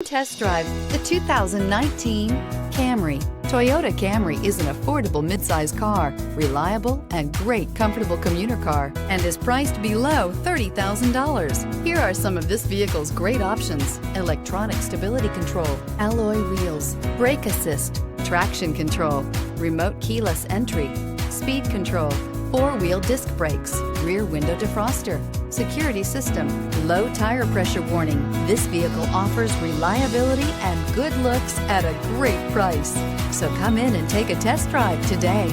Test drive the 2019 Camry. Toyota Camry is an affordable midsize car, reliable and great comfortable commuter car, and is priced below $30,000. Here are some of this vehicle's great options: electronic stability control, alloy wheels, brake assist, traction control, remote keyless entry, speed control, four-wheel disc brakes, rear window defroster, security system, low tire pressure warning. This vehicle offers reliability and good looks at a great price. So come in and take a test drive today.